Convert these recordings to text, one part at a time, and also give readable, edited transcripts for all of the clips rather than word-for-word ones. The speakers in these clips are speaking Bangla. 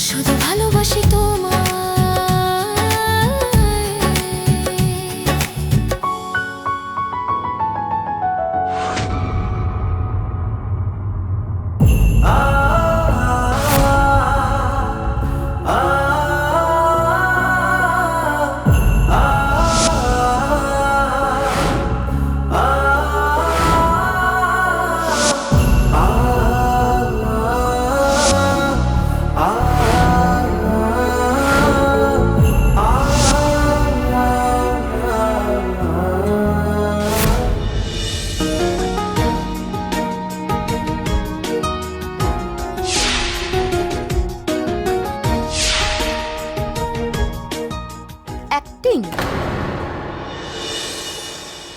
শুধু ভালোবাসি তোমায়। অ্যাক্টিং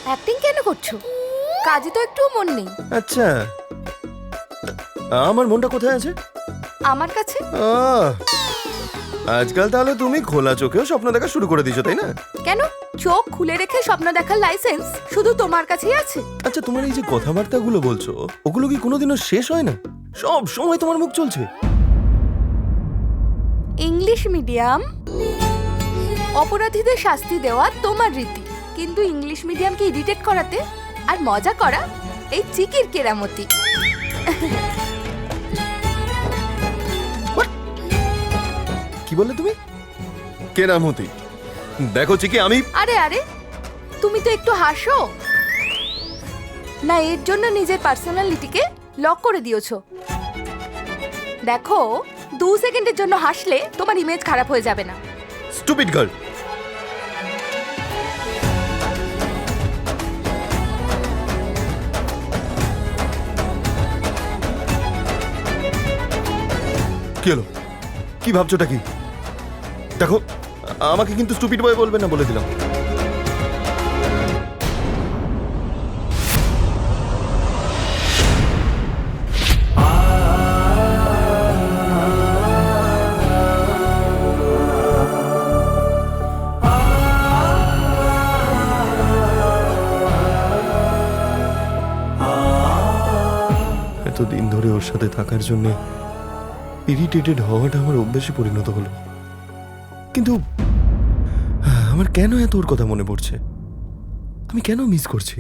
অ্যাক্টিং কেন করছো? কাজে তো একটু মন নেই। আচ্ছা, আমার মনটা কোথায় আছে? আমার কাছে আজকাল তাহলে তুমি খোলা চোখেও স্বপ্ন দেখা শুরু করে দিয়েছো, তাই না? কেন? চোখ খুলে রেখে স্বপ্ন দেখার লাইসেন্স শুধু তোমার কাছেই আছে? আচ্ছা, তোমার এই যে কথাবার্তাগুলো বলছো, ওগুলো কি কোনোদিনও শেষ হয় না? সব সময় তোমার মুখ চলছে। ইংলিশ মিডিয়াম অপরাধীদের শাস্তি দেওয়া তোমার রীতি, কিন্তু ইংলিশ মিডিয়ামকে ইরিটেট করাতে আর মজা করা এই চিকির কেরামতি। কি বললে তুমি? কেরামতি? দেখো চিকি, আমি আরে আরে, তুমি তো একটু হাসো না, এর জন্য নিজের পার্সোনালিটিকে লক করে দিয়েছো। দেখো, 2 সেকেন্ডের জন্য হাসলে তোমার ইমেজ খারাপ হয়ে যাবে না। Stupid girl. কি হলো? কি ভাবছোটা কি? দেখো, আমাকে কিন্তু স্টুপিড বয় বলবে না, বলে দিলাম। এতদিন ধরে ওর সাথে থাকার জন্য ইরিটেটেড হওয়াটা আমার অভ্যেসে পরিণত হলো। কিন্তু আমার কেন এত ওর কথা মনে পড়ছে? আমি কেন মিস করছি?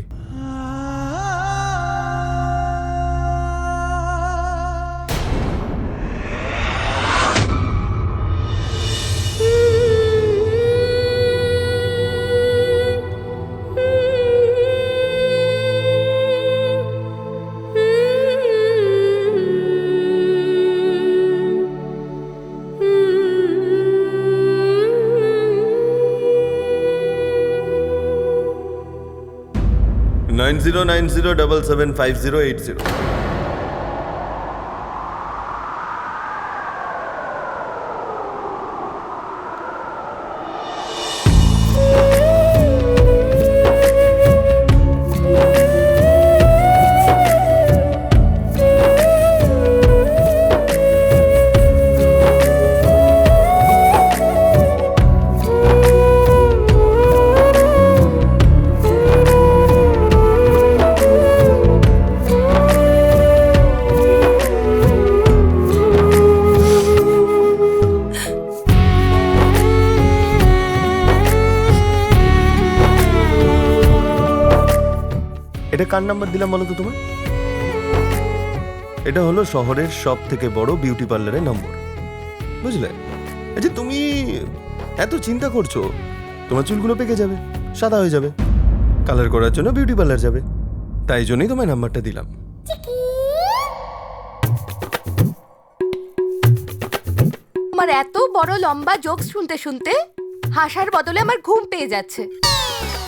নাইন 090775080। এটা কার নাম্বার দিলাম বলো তো তোমার? এটা হলো শহরের সব থেকে বড় বিউটি পার্লারের নম্বর, বুঝলে? এই যে তুমি এত চিন্তা করছো, তোমার চুলগুলো পেকে যাবে, সাদা হয়ে যাবে, কালার করার জন্য বিউটি পার্লার যাবে, তাই জন্যই তোমার নাম্বারটা দিলাম। আমার এত বড় লম্বা জোকস শুনতে শুনতে হাসার বদলে আমার ঘুম পেয়ে যাচ্ছে।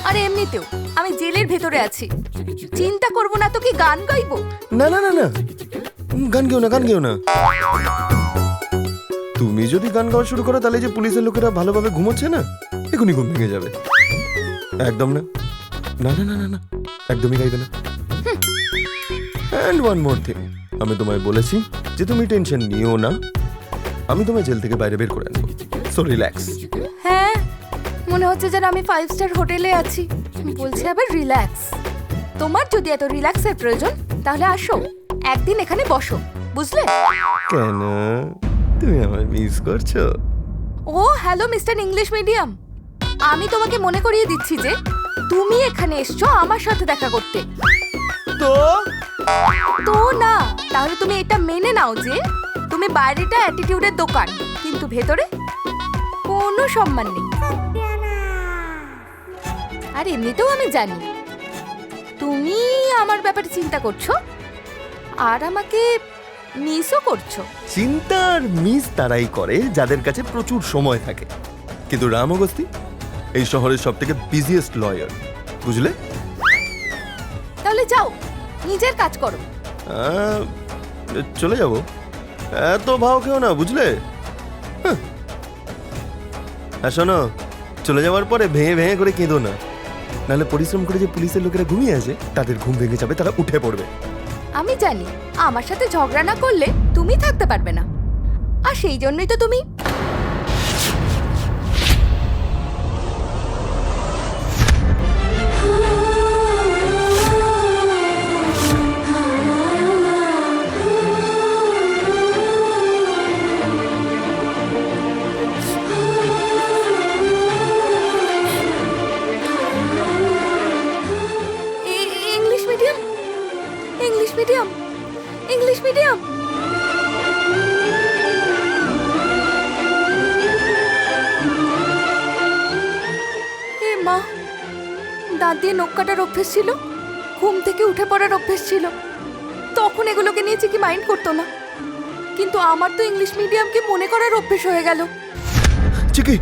আর এমনিতেও আমি জেলের ভেতরে আছি, চিন্তা করব না তো কি গান গাইবো? না না না না, গান গেও না, গান গেও না। তুমি যদি গান গাওয়া শুরু করো, তাহলে যে পুলিশের লোকেরা ভালোভাবে ঘুমোচ্ছে না, এখনই ঘুম ভেঙে যাবে। একদম না, না না না না না, একদমই গাইবে না। অ্যান্ড ওয়ান মোর থিং, আমি তোমায় বলেছি যে তুমি টেনশন নিও না, আমি তোমায় জেল থেকে বাইরে বের করে আনবো, সো রিল্যাক্স। হ্যাঁ, মনে হচ্ছে যেন আমি 5 স্টার হোটেলে আছি। বলছি আবার রিল্যাক্স। তোমার যদি এত রিল্যাক্সের প্রয়োজন, তাহলে আসো, একদিন এখানে বসো, বুঝলে? কেন? তুমি আমায় মিস করছো? ও হ্যালো মিস্টার ইংলিশ মিডিয়াম, আমি তোমাকে মনে করিয়ে দিচ্ছি যে তুমি এখানে এসছো আমার সাথে দেখা করতে। তো তো না, তাহলে তুমি এটা মেনে নাও যে তুমি বাইরেটা অ্যাটিটিউডের দোকান, কিন্তু ভেতরে কোনো সম্মান নেই। আর এমনিতেও আমি জানি তুমি আমার ব্যাপারে চিন্তা করছো আর আমাকে মিসও করছো। চিন্তার মিস তারাই করে যাদের কাছে প্রচুর সময় থাকে, কিন্তু রাম অগস্তি এই শহরের সব থেকে বিজিয়েস্ট লয়ার, বুঝলে? তাহলে যাও, নিজের কাজ করো। চলে যাব, এত ভাও কেউ না, বুঝলে? হ্যাঁ শোনো, চলে যাওয়ার পরে ভেঙে ভেঙে করে কেঁদো না, নাহলে পরিশ্রম করে যে পুলিশের লোকেরা ঘুমিয়ে আছে তাদের ঘুম ভেঙে যাবে, তারা উঠে পড়বে। আমি জানি আমার সাথে ঝগড়া না করলে তুমি থাকতে পারবে না, আর সেই জন্যই তো তুমি English medium, English medium, English medium. এ মা, দাঁত দিয়ে নখ কাটার অভ্যেস ছিল, ঘুম থেকে উঠে পড়ার অভ্যেস ছিল, তখন এগুলোকে নিয়ে কি মাইন্ড করতো না, কিন্তু আমার তো ইংলিশ মিডিয়ামকে মনে করার অভ্যেস হয়ে গেল। চিকি,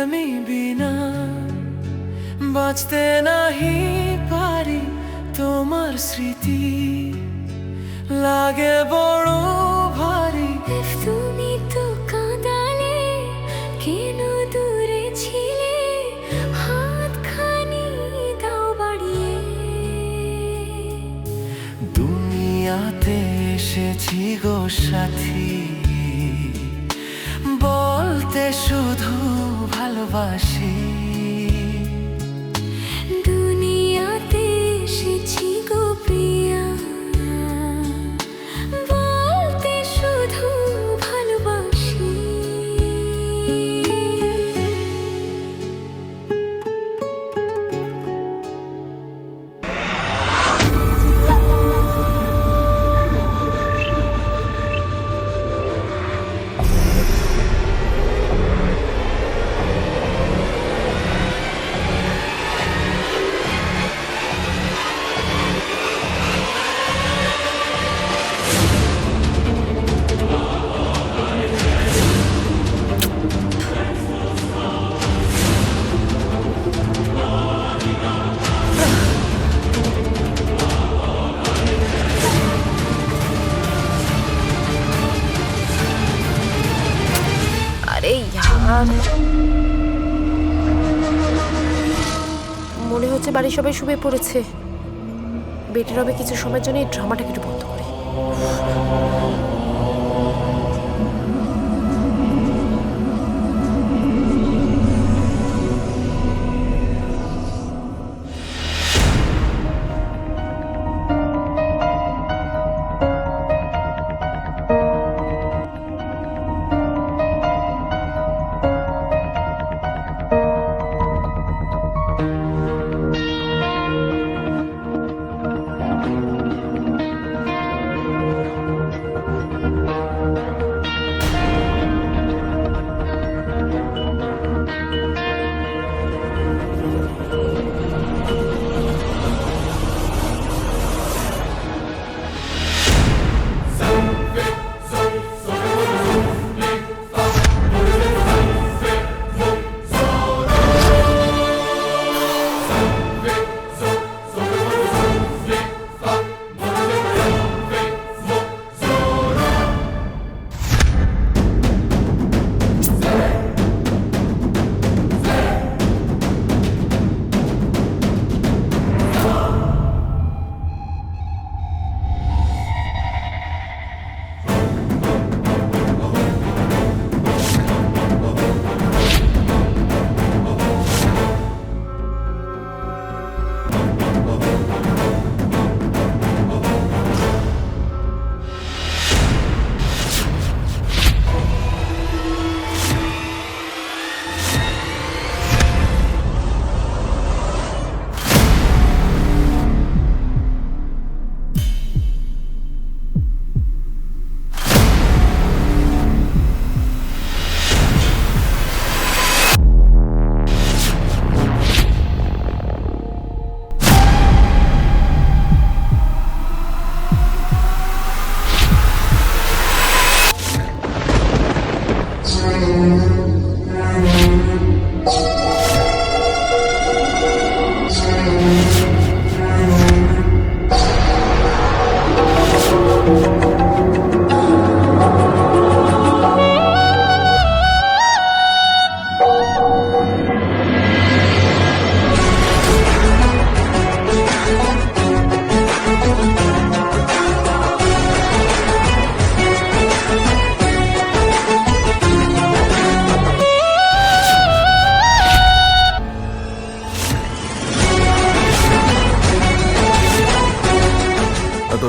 আমি বিনা বাঁচতে নাহি পারি, তোমার স্মৃতি লাগে বড় ভারী। তুমি তো কাঁদালে, কেন দূরে ছিলে, হাতখানি দাও বাড়িয়ে। দুনিয়াতে এসেছি গো সাথী, বলতে শুধু ভালোবাসি। দুনিয়াতে এসেছি গো প্রিয়া, বলতে শুধু ভালোবাসি। আরে ইয়ার, মনে হচ্ছে বাড়ির সবাই শুয়ে পড়েছে। বেটার হবে কিছু সময়ের জন্য এই ড্রামাটাকে একটু বন্ধ করে।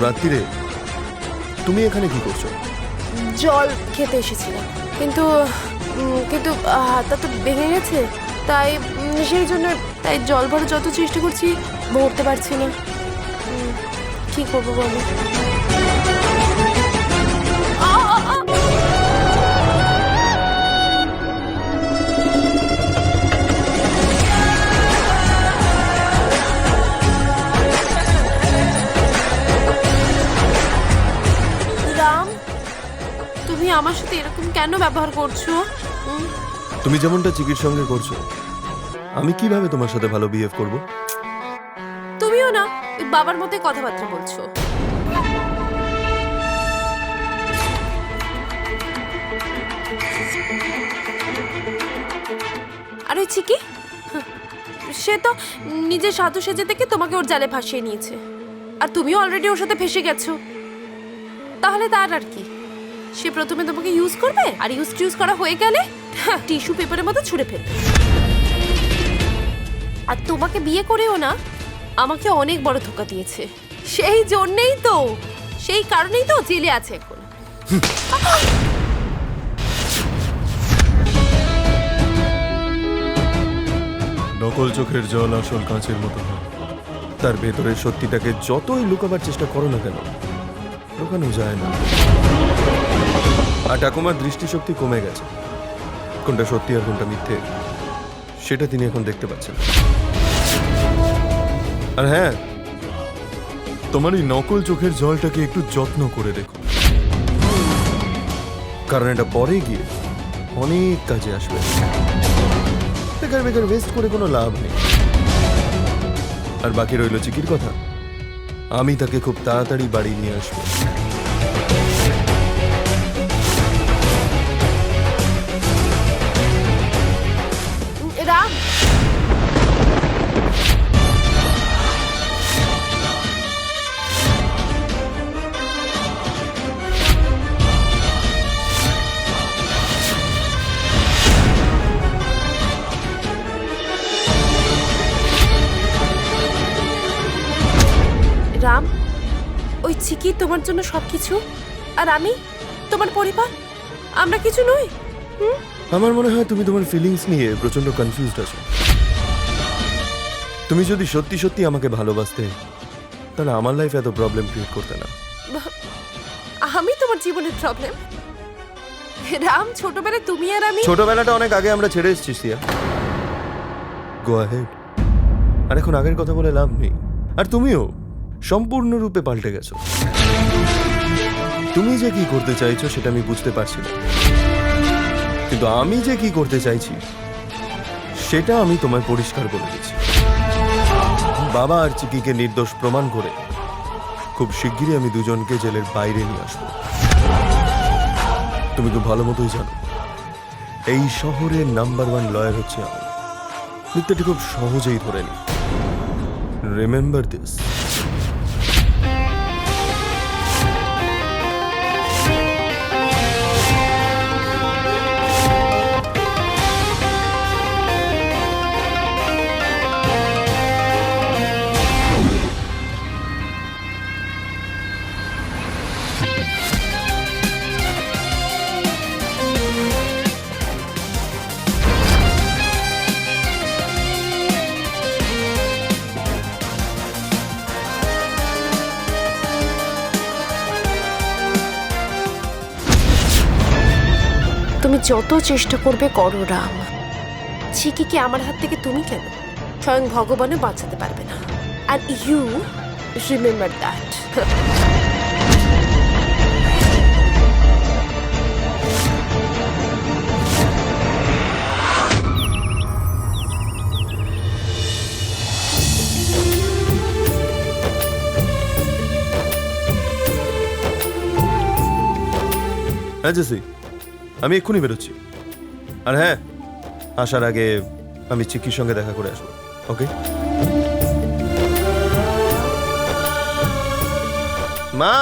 রাত্রিরে তুমি এখানে কি করছো? জল খেতে এসেছিলাম, কিন্তু কিন্তু হাতটা তো ভেঙে গেছে, তাই সেই জন্য জল ভরে যত চেষ্টা করছি ভরতে পারছি না। কি করবো বলো? রাম, তুমি আমার সাথে এরকম কেন ব্যবহার করছো? তুমি যেমনটা চিকির সঙ্গে করছো, আমি কিভাবে তোমার সাথে ভালো বিহেভ করব? তুমিও না ওই বাবার মধ্যে কথাবার্তা বলছো। আর ওই চিকি, সে তো নিজের সাধু সেজে থেকে তোমাকে ওর জালে ভাসিয়ে নিয়েছে, আর তুমিও অলরেডি ওর সাথে ফেসে গেছো। তাহলে তার আর কি? সে প্রথমে তোমাকে ইউজ করবে, আর ইউজ করা হয়ে গেলে টিস্যু পেপারের মতো ছুঁড়ে ফেলবে। আর তোমাকে বিয়ে করেও না আমাকে অনেক বড় ধোকা দিয়েছে। সেই জন্যেই তো, সেই কারণেই তো জেলে আছে এখন। নকল চোখের জল আসল কাঁচের মতো হয়। তার ভেতরের সত্যিটাকে যতই লুকাবার চেষ্টা করো না কেন, লুকানো যায় না। আর ঠাকুমার দৃষ্টিশক্তি কমে গেছে, কোনটা সত্যি আর কোনটা মিথ্যে সেটা তিনি এখন দেখতে পাচ্ছেন। আর হ্যাঁ, তোমার এই নকল চোখের জলটাকে একটু যত্ন করে রেখো, কারণ এটা পরে গিয়ে অনেক কাজে আসবে। বেকার বেকার ওয়েস্ট করে কোনো লাভ নেই। আর বাকি রইল চিকির কথা, আমি তাকে খুব তাড়াতাড়ি বাড়ি নিয়ে আসবো। রাম, রাম, ওই চিকি তোমার জন্য সবকিছু, আর আমি তোমার পরিবার, আমরা কিছু নই। আমার মনে হয় তুমি তোমার ফিলিংস নিয়ে প্রচন্ড কনফিউজড আছো। তুমি যদি সত্যি সত্যি আমাকে ভালোবাসতে, তাহলে আমার লাইফে এত প্রবলেম ক্রিয়েট করতে না। আমি তোমার জীবনের প্রবলেম? রাম, ছোটবেলায় তুমি আর আমি। ছোটবেলাটা অনেক আগে আমরা ছেড়ে এসেছি সিয়া, গো অ্যাহেড। আর এখন আগের কথা বলে লাভ নেই। আর তুমিও সম্পূর্ণরূপে পাল্টে গেছো। তুমি যে কি করতে চাইছো সেটা আমি বুঝতে পারছি না, কিন্তু আমি যে কি করতে চাইছি সেটা আমি তোমায় পরিষ্কার বলে দিচ্ছি। বাবা আর চিকিকে নির্দোষ প্রমাণ করে খুব শিগগিরই আমি দুজনকে জেলের বাইরে নিয়ে আসবো। তুমি খুব ভালো মতোই জানো এই শহরের নাম্বার 1 লয়ার হচ্ছে আমি। মিথ্যাটি খুব সহজেই ধরে নি। Remember this. তুমি যত চেষ্টা করবে করো রাম, চিকিকে আমার হাত থেকে তুমি কেন, স্বয়ং ভগবানও বাঁচাতে পারবে না। আর ইউ রিমেম্বার দ্যাট। হ্যাঁ জেসি, আমি এক্ষুনি বেরোচ্ছি। আর হ্যাঁ, আসার আগে আমি চিকির সঙ্গে দেখা করে আসবো। ওকে মা,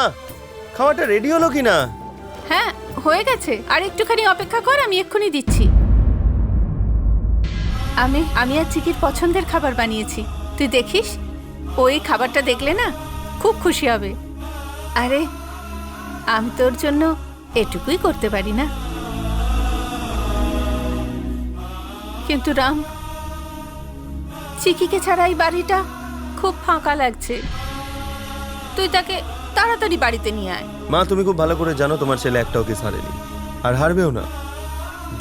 খাওয়াটা রেডি হলো কি না? হ্যাঁ হয়ে গেছে, আর একটুখানি অপেক্ষা কর, আমি এক্ষুনি দিচ্ছি। আমি আর চিকির পছন্দের খাবার বানিয়েছি, তুই দেখিস। ওই খাবারটা দেখলে না খুব খুশি হবে। আরে আমি তোর জন্য এটুকুই করতে পারি না? কিন্তু রাম, চিকিকে ছাড়া এই বাড়িটা খুব ফাঁকা লাগছে। তুই তাকে তাড়াতাড়ি বাড়িতে নিয়ে আয়। মা, তুমি খুব ভালো করে জানো তোমার ছেলে একটাও কেস হারেনি, আর হারবেও না।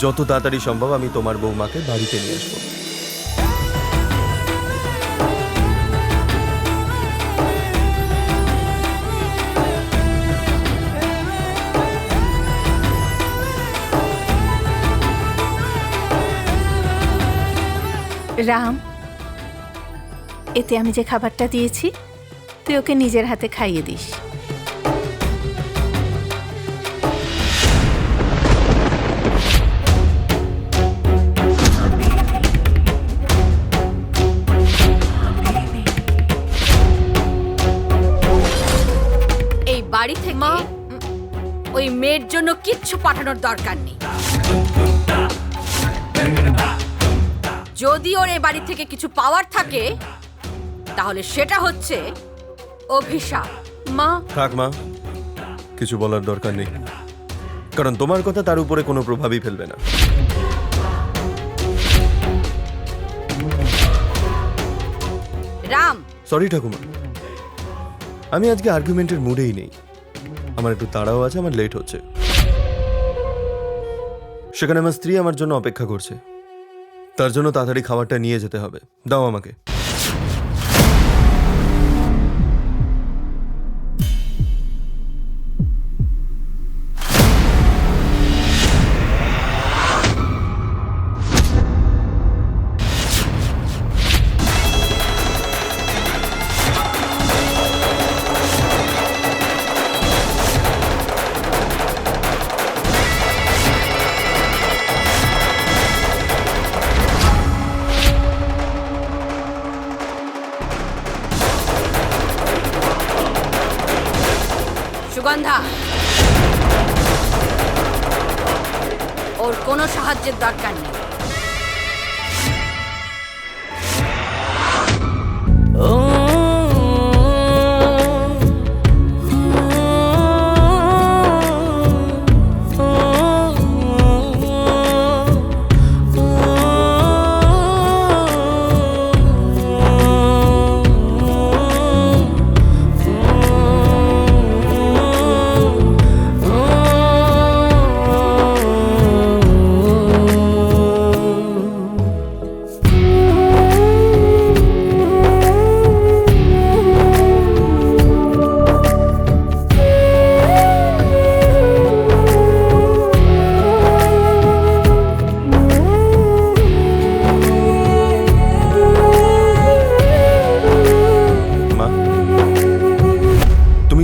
যত তাড়াতাড়ি সম্ভব আমি তোমার বৌমাকে বাড়িতে নিয়ে আসবো। রাম, এতে আমি যে খাবারটা দিয়েছি তুই ওকে নিজের হাতে খাইয়ে দিস। এই বাড়ি থেকে ওই মেয়ের জন্য কিচ্ছু পাঠানোর দরকার নেই। যদি ওর এই বাড়ি থেকে কিছু পাওয়ার থাকে তাহলে সেটা হচ্ছে অভিশাপ। মা, থাক মা, কিছু বলার দরকার নেই, কারণ তোমার কথা তার উপরে কোনো প্রভাবই ফেলবে না। রাম, সরি ঠাকুমা, আমি আজকে আর্গুমেন্টের মুডেই নেই। আমার একটু তাড়াও আছে, আমার লেট হচ্ছে। সেখানে আমার স্ত্রী আমার জন্য অপেক্ষা করছে, তার জন্য তাড়াতাড়ি খাবারটা নিয়ে যেতে হবে। দাও আমাকে। সুগন্ধা, ওর কোনো সাহায্যের দরকার নেই।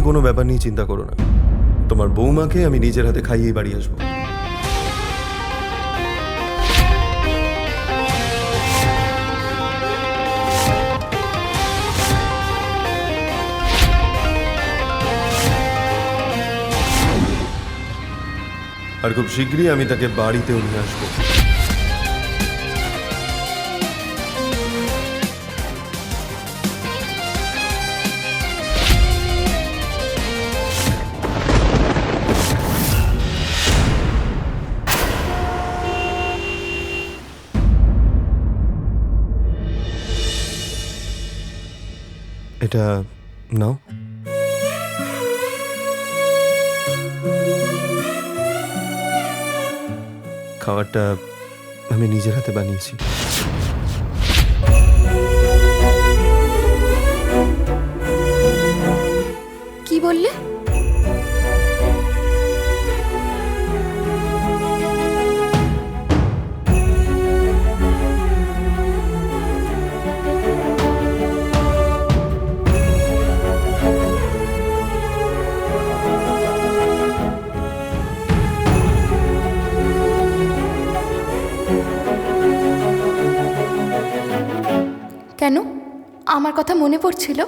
কোনো ব্যাপার নিয়ে চিন্তা করো না, তোমার বৌমাকে আমি নিজের হাতে খাইয়ে বাড়ি আসবো। আর খুব শীঘ্রই আমি তাকে বাড়িতেও নিয়ে আসবো। এটা নাও। খাবারটা আমি নিজের হাতে বানিয়েছি। কি বললে? কেন? আমার কথা মনে পড়ছিল?